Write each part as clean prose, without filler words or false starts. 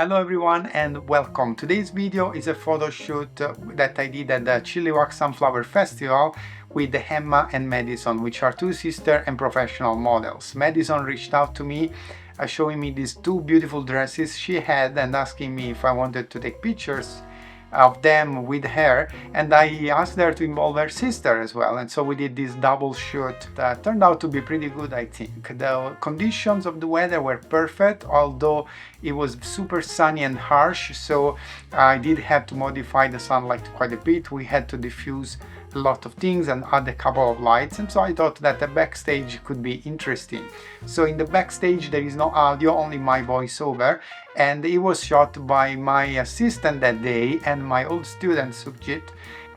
Hello everyone and welcome. Today's video is a photo shoot that I did at the Chilliwack Sunflower Festival with Emma and Madison, which are two sister and professional models. Madison reached out to me showing me these two beautiful dresses she had and asking me if I wanted to take pictures of them with her, and I asked her to involve her sister as well, and so we did this double shoot that turned out to be pretty good. I think the conditions of the weather were perfect, although it was super sunny and harsh, so I did have to modify the sunlight quite a bit. We had to diffuse a lot of things and add a couple of lights, and so I thought that the backstage could be interesting. So in the backstage there is no audio, only my voiceover, and it was shot by my assistant that day and my old student Sukhjit.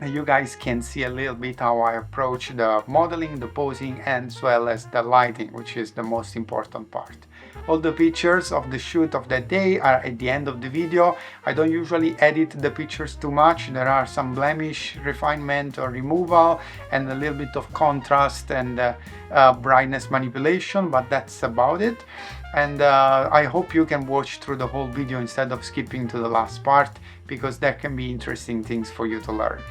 You guys can see a little bit how I approach the modeling, the posing, as well as the lighting, which is the most important part. All the pictures of the shoot of that day are at the end of the video. I don't usually edit the pictures too much. There are some blemish refinement or removal and a little bit of contrast and brightness manipulation, but that's about it. And I hope you can watch through the whole video instead of skipping to the last part, because there can be interesting things for you to learn.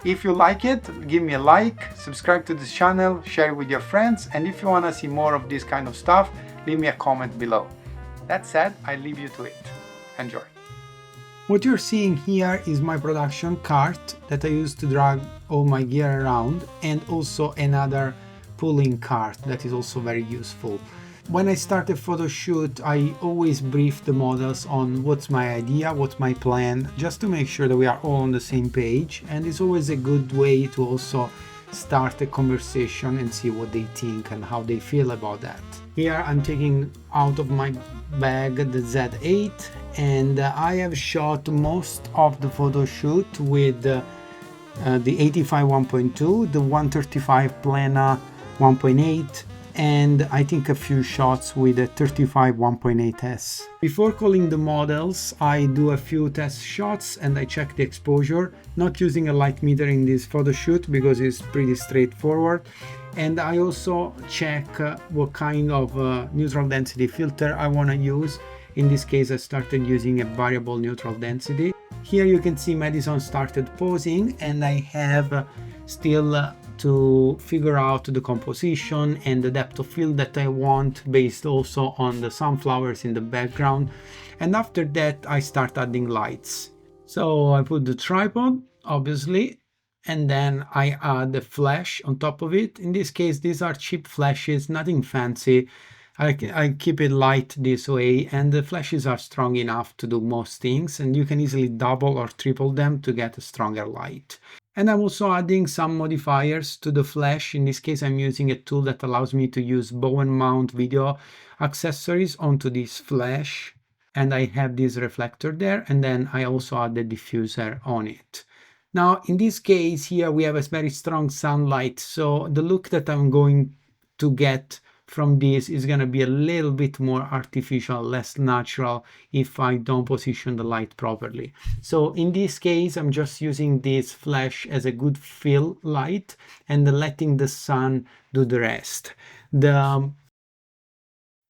If you like it, give me a like, subscribe to this channel, share it with your friends, and if you want to see more of this kind of stuff, leave me a comment below. That said, I leave you to it. Enjoy. What you're seeing here is my production cart that I use to drag all my gear around, and also another pulling cart that is also very useful. When I start a photo shoot, I always brief the models on what's my idea, what's my plan, just to make sure that we are all on the same page, and it's always a good way to also start a conversation and see what they think and how they feel about that. Here I'm taking out of my bag the Z8, and I have shot most of the photo shoot with the 85 1.2, the 135 Plena 1.8, and I think a few shots with a 35 1.8s. Before calling the models, I do a few test shots and I check the exposure, not using a light meter in this photo shoot because it's pretty straightforward. And I also check what kind of neutral density filter I want to use. In this case, I started using a variable neutral density. Here you can see Madison started posing, and I have still to figure out the composition and the depth of field that I want, based also on the sunflowers in the background. And after that I start adding lights. So I put the tripod, obviously, and then I add the flash on top of it. In this case, these are cheap flashes, nothing fancy. I keep it light this way, and the flashes are strong enough to do most things, and you can easily double or triple them to get a stronger light. And I'm also adding some modifiers to the flash. In this case, I'm using a tool that allows me to use bow and mount video accessories onto this flash, and I have this reflector there, and then I also add the diffuser on it. Now in this case here we have a very strong sunlight, so the look that I'm going to get from this is going to be a little bit more artificial, less natural, if I don't position the light properly. So in this case I'm just using this flash as a good fill light and letting the sun do the rest. The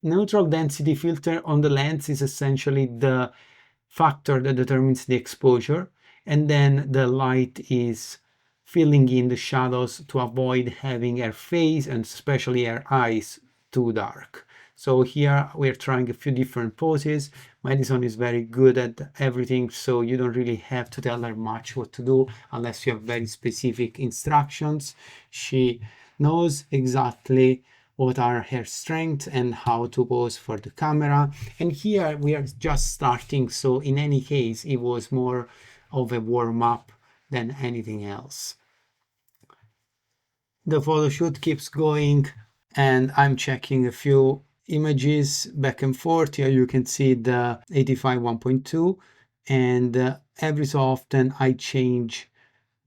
neutral density filter on the lens is essentially the factor that determines the exposure, and then the light is filling in the shadows to avoid having her face and especially her eyes too dark. So here we're trying a few different poses. Madison is very good at everything, so you don't really have to tell her much what to do unless you have very specific instructions. She knows exactly what are her strengths and how to pose for the camera. And here we are just starting, so in any case it was more of a warm-up than anything else. The photo shoot keeps going, and I'm checking a few images back and forth. Here you can see the 85 1.2, and every so often I change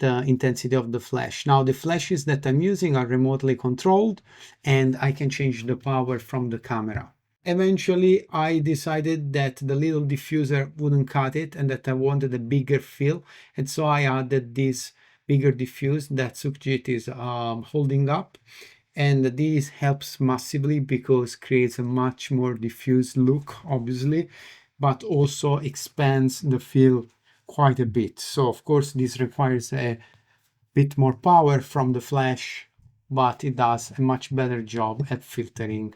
the intensity of the flash. Now the flashes that I'm using are remotely controlled, and I can change the power from the camera. Eventually I decided that the little diffuser wouldn't cut it and that I wanted a bigger fill, and so I added this bigger diffuse that Sukhjit is holding up, and this helps massively because creates a much more diffuse look, obviously, but also expands the fill quite a bit. So of course this requires a bit more power from the flash, but it does a much better job at filtering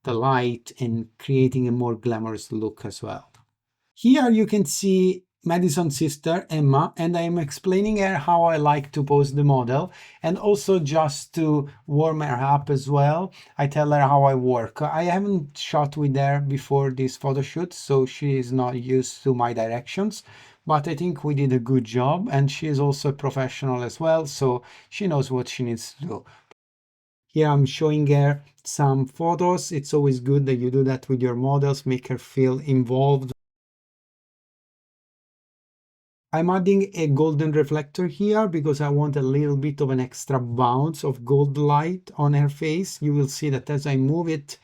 the light and creating a more glamorous look as well. Here you can see Madison's sister Emma, and I am explaining her how I like to pose the model, and also just to warm her up as well, I tell her how I work. I haven't shot with her before this photo shoot, so she is not used to my directions, but I think we did a good job, and she is also a professional as well, so she knows what she needs to do. Here I'm showing her some photos. It's always good that you do that with your models, make her feel involved. I'm adding a golden reflector here because I want a little bit of an extra bounce of gold light on her face. You will see that as I move it,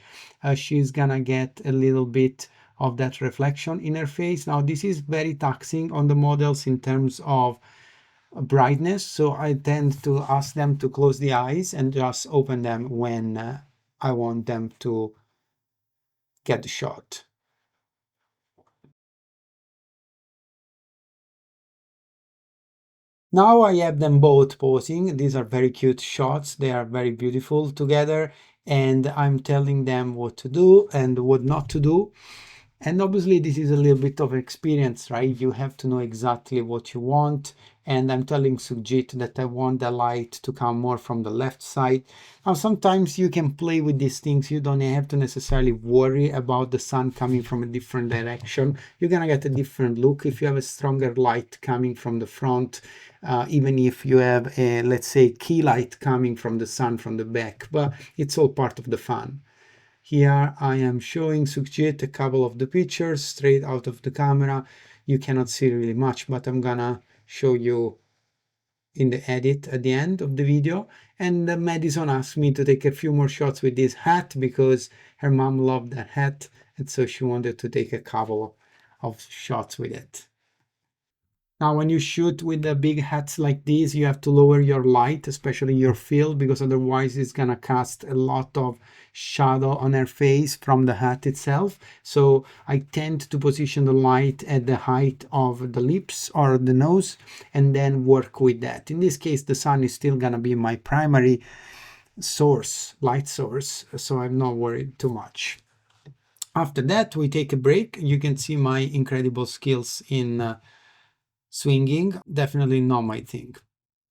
she's gonna get a little bit of that reflection in her face. Now this is very taxing on the models in terms of brightness, so I tend to ask them to close the eyes and just open them when I want them to get the shot. Now I have them both posing. These are very cute shots. They are very beautiful together, and I'm telling them what to do and what not to do. And obviously this is a little bit of experience, right? You have to know exactly what you want. And I'm telling Sukhjit that I want the light to come more from the left side. Now, sometimes you can play with these things. You don't have to necessarily worry about the sun coming from a different direction. You're gonna get a different look if you have a stronger light coming from the front, even if you have a, let's say, key light coming from the sun from the back, but it's all part of the fun. Here I am showing Sukhjit a couple of the pictures straight out of the camera. You cannot see really much, but I'm gonna show you in the edit at the end of the video. And Madison asked me to take a few more shots with this hat because her mom loved that hat, and so she wanted to take a couple of shots with it. Now, when you shoot with the big hats like this, you have to lower your light, especially your fill, because otherwise it's gonna cast a lot of shadow on her face from the hat itself. So I tend to position the light at the height of the lips or the nose and then work with that. In this case, the sun is still gonna be my primary source, light source, so I'm not worried too much. After that, we take a break. You can see my incredible skills in swinging, definitely not my thing.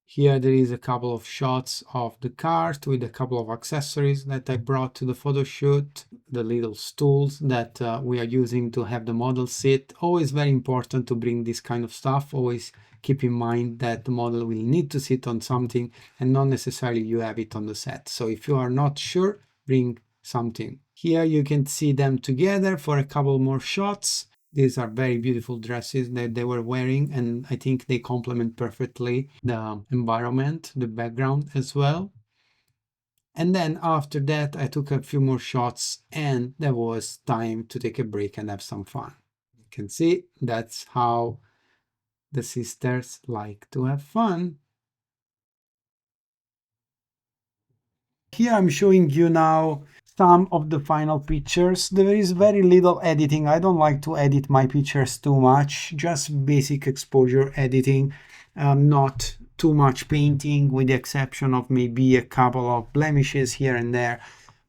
Here there is a couple of shots of the cart with a couple of accessories that I brought to the photo shoot, the little stools that we are using to have the model sit. Always very important to bring this kind of stuff. Always keep in mind that the model will need to sit on something and not necessarily you have it on the set. So if you are not sure, bring something. Here you can see them together for a couple more shots. These are very beautiful dresses that they were wearing, and I think they complement perfectly the environment, the background as well. And then after that, I took a few more shots and there was time to take a break and have some fun. You can see that's how the sisters like to have fun. Here I'm showing you now some of the final pictures. There is very little editing. I don't like to edit my pictures too much, just basic exposure editing, not too much painting with the exception of maybe a couple of blemishes here and there.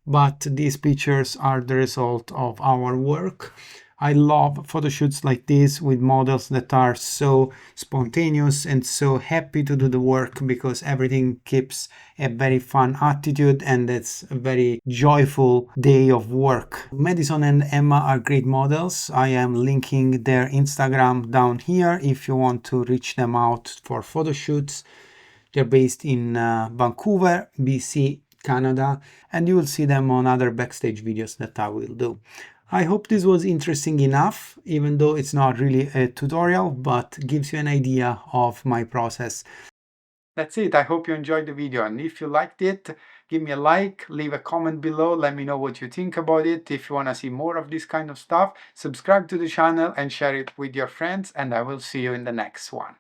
But these pictures are the result of our work. I love photo shoots like this with models that are so spontaneous and so happy to do the work because everything keeps a very fun attitude and it's a very joyful day of work. Madison and Emma are great models. I am linking their Instagram down here if you want to reach them out for photo shoots. They're based in Vancouver, BC, Canada, and you will see them on other backstage videos that I will do. I hope this was interesting enough, even though it's not really a tutorial, but gives you an idea of my process. That's it. I hope you enjoyed the video, and if you liked it, give me a like, leave a comment below, let me know what you think about it. If you want to see more of this kind of stuff, subscribe to the channel and share it with your friends, and I will see you in the next one.